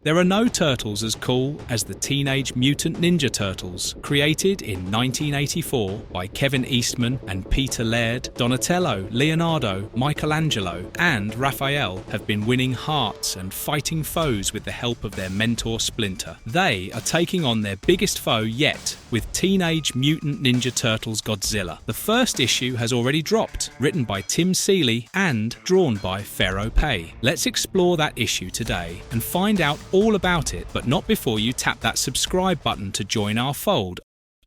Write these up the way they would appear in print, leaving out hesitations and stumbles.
There are no turtles as cool as the Teenage Mutant Ninja Turtles, created in 1984 by Kevin Eastman and Peter Laird. Donatello, Leonardo, Michelangelo, and Raphael have been winning hearts and fighting foes with the help of their mentor Splinter. They are taking on their biggest foe yet with Teenage Mutant Ninja Turtles Godzilla. The first issue has already dropped, written by Tim Seeley and drawn by Ferro Pay. Let's explore that issue today and find out all about it, but not before you tap that subscribe button to join our fold.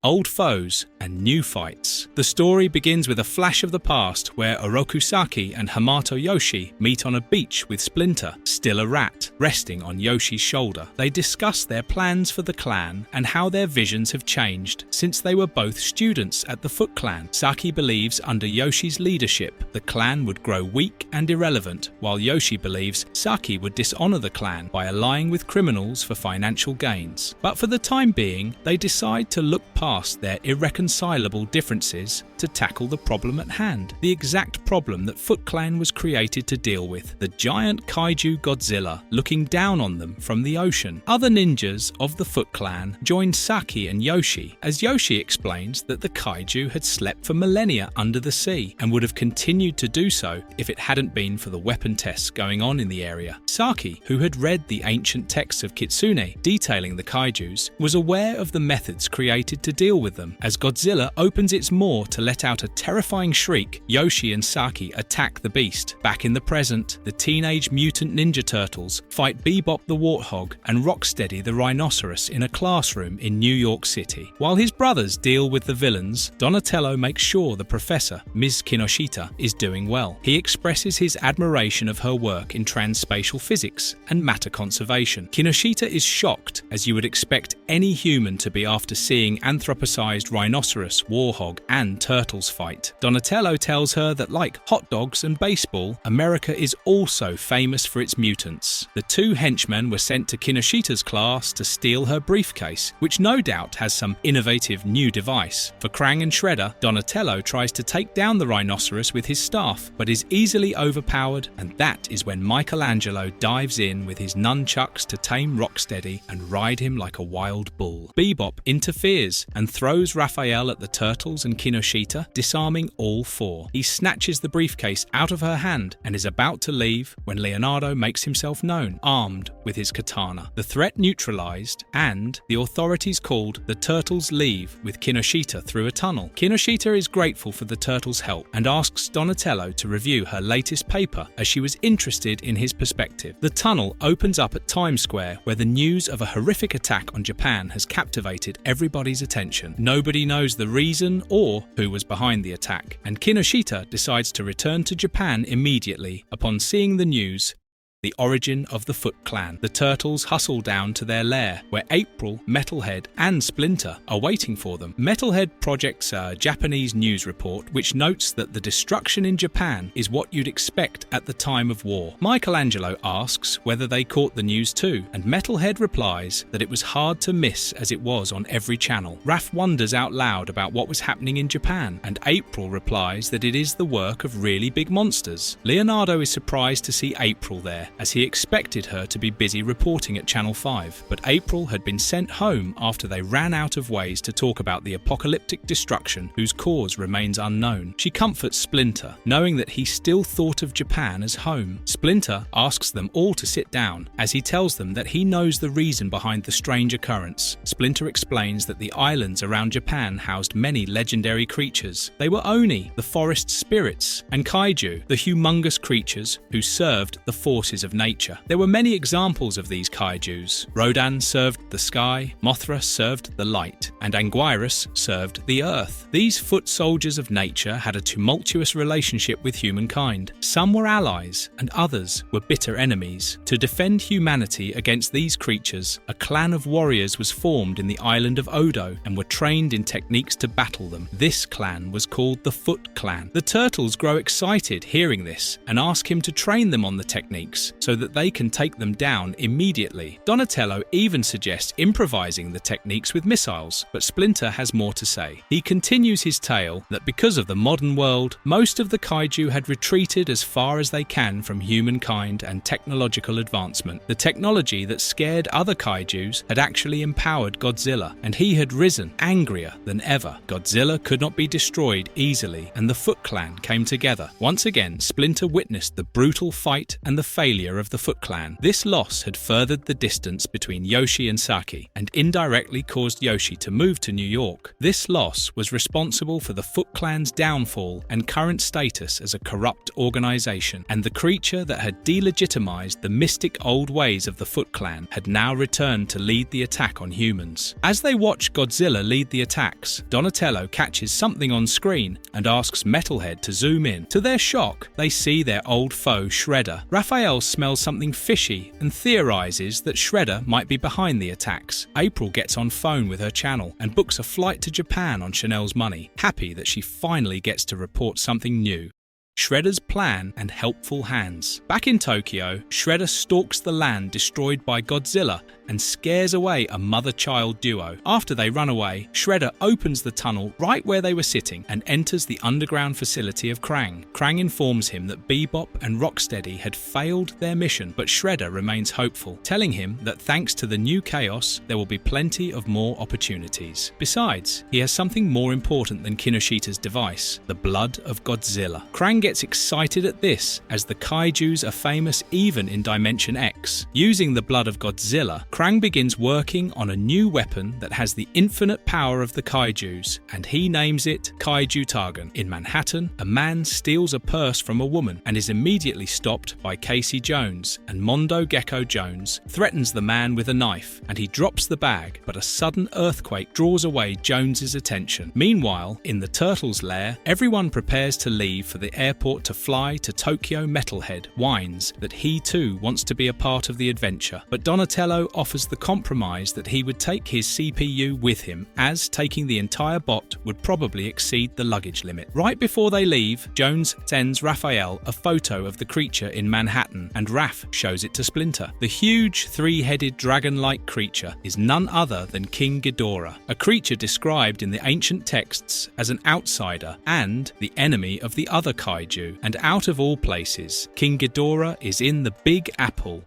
Old foes and new fights. The story begins with a flash of the past where Oroku Saki and Hamato Yoshi meet on a beach with Splinter, still a rat, resting on Yoshi's shoulder. They discuss their plans for the clan and how their visions have changed since they were both students at the Foot Clan. Saki believes under Yoshi's leadership, the clan would grow weak and irrelevant, while Yoshi believes Saki would dishonor the clan by allying with criminals for financial gains. But for the time being, they decide to look past their irreconcilable differences to tackle the problem at hand. The exact problem that Foot Clan was created to deal with, the giant kaiju Godzilla looking down on them from the ocean. Other ninjas of the Foot Clan joined Saki and Yoshi, as Yoshi explains that the kaiju had slept for millennia under the sea and would have continued to do so if it hadn't been for the weapon tests going on in the area. Saki, who had read the ancient texts of Kitsune detailing the kaijus, was aware of the methods created to deal with them. As Godzilla opens its maw to let out a terrifying shriek, Yoshi and Saki attack the beast. Back in the present, the Teenage Mutant Ninja Turtles fight Bebop the Warthog and Rocksteady the Rhinoceros in a classroom in New York City. While his brothers deal with the villains, Donatello makes sure the professor, Ms. Kinoshita, is doing well. He expresses his admiration of her work in transspatial physics and matter conservation. Kinoshita is shocked, as you would expect any human to be after seeing anthropomorphized rhinoceros, warthog, and turtles fight. Donatello tells her that like hot dogs and baseball, America is also famous for its mutants. The two henchmen were sent to Kinoshita's class to steal her briefcase, which no doubt has some innovative new device. For Krang and Shredder, Donatello tries to take down the rhinoceros with his staff, but is easily overpowered, and that is when Michelangelo dives in with his nunchucks to tame Rocksteady and ride him like a wild bull. Bebop interferes and throws Raphael at the turtles and Kinoshita, disarming all four. He snatches the briefcase out of her hand and is about to leave when Leonardo makes himself known, armed with his katana. The threat neutralized, and the authorities called, the turtles leave with Kinoshita through a tunnel. Kinoshita is grateful for the turtles' help and asks Donatello to review her latest paper as she was interested in his perspective. The tunnel opens up at Times Square, where the news of a horrific attack on Japan has captivated everybody's attention. Nobody knows the reason or who was behind the attack, and Kinoshita decides to return to Japan immediately upon seeing the news. The origin of the Foot Clan. The turtles hustle down to their lair, where April, Metalhead, and Splinter are waiting for them. Metalhead projects a Japanese news report which notes that the destruction in Japan is what you'd expect at the time of war. Michelangelo asks whether they caught the news too, and Metalhead replies that it was hard to miss as it was on every channel. Raph wonders out loud about what was happening in Japan, and April replies that it is the work of really big monsters. Leonardo is surprised to see April there, as he expected her to be busy reporting at Channel 5. But April had been sent home after they ran out of ways to talk about the apocalyptic destruction whose cause remains unknown. She comforts Splinter, knowing that he still thought of Japan as home. Splinter asks them all to sit down, as he tells them that he knows the reason behind the strange occurrence. Splinter explains that the islands around Japan housed many legendary creatures. They were Oni, the forest spirits, and Kaiju, the humongous creatures who served the forces of nature. There were many examples of these kaijus. Rodan served the sky, Mothra served the light, and Anguirus served the earth. These foot soldiers of nature had a tumultuous relationship with humankind. Some were allies, and others were bitter enemies. To defend humanity against these creatures, a clan of warriors was formed in the island of Odo and were trained in techniques to battle them. This clan was called the Foot Clan. The turtles grow excited hearing this and ask him to train them on the techniques. techniques so that they can take them down immediately. Donatello even suggests improvising the techniques with missiles, but Splinter has more to say. He continues his tale that because of the modern world, most of the kaiju had retreated as far as they can from humankind and technological advancement. The technology that scared other kaijus had actually empowered Godzilla, and he had risen angrier than ever. Godzilla could not be destroyed easily, and the Foot Clan came together. Once again, Splinter witnessed the brutal fight and the failure of the Foot Clan. This loss had furthered the distance between Yoshi and Saki, and indirectly caused Yoshi to move to New York. This loss was responsible for the Foot Clan's downfall and current status as a corrupt organization, and the creature that had delegitimized the mystic old ways of the Foot Clan had now returned to lead the attack on humans. As they watch Godzilla lead the attacks, Donatello catches something on screen and asks Metalhead to zoom in. To their shock, they see their old foe Shredder. Raphael smells something fishy and theorizes that Shredder might be behind the attacks. April gets on phone with her channel and books a flight to Japan on Chanel's money, happy that she finally gets to report something new: Shredder's plan and helpful hands. Back in Tokyo, Shredder stalks the land destroyed by Godzilla and scares away a mother-child duo. After they run away, Shredder opens the tunnel right where they were sitting and enters the underground facility of Krang. Krang informs him that Bebop and Rocksteady had failed their mission, but Shredder remains hopeful, telling him that thanks to the new chaos, there will be plenty of more opportunities. Besides, he has something more important than Kinoshita's device: the blood of Godzilla. Krang gets excited at this, as the kaijus are famous even in Dimension X. Using the blood of Godzilla, Krang begins working on a new weapon that has the infinite power of the kaijus, and he names it Kaiju Targon. In Manhattan, a man steals a purse from a woman and is immediately stopped by Casey Jones, and Mondo Gecko Jones threatens the man with a knife, and he drops the bag, but a sudden earthquake draws away Jones's attention. Meanwhile, in the Turtles' lair, everyone prepares to leave for the airport to fly to Tokyo. Metalhead whines that he too wants to be a part of the adventure, but Donatello offers the compromise that he would take his CPU with him, as taking the entire bot would probably exceed the luggage limit. Right before they leave, Jones sends Raphael a photo of the creature in Manhattan, and Raph shows it to Splinter. The huge three-headed dragon-like creature is none other than King Ghidorah, a creature described in the ancient texts as an outsider and the enemy of the other kaiju. And out of all places, King Ghidorah is in the Big Apple.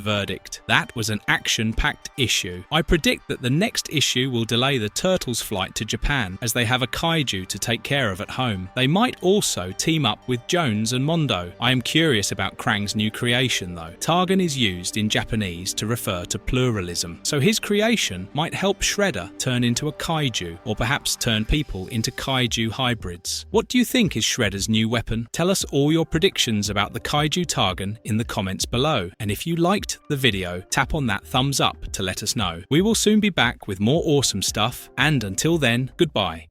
Verdict: that was an action-packed issue. I predict that the next issue will delay the Turtles' flight to Japan, as they have a kaiju to take care of at home. They might also team up with Jones and Mondo. I am curious about Krang's new creation though. Targon is used in Japanese to refer to pluralism, so his creation might help Shredder turn into a kaiju, or perhaps turn people into kaiju hybrids. What do you think is Shredder's new weapon? Tell us all your predictions about the Kaiju Targon in the comments below, and if you liked the video, tap on that thumbs up to let us know. We will soon be back with more awesome stuff, and until then, goodbye.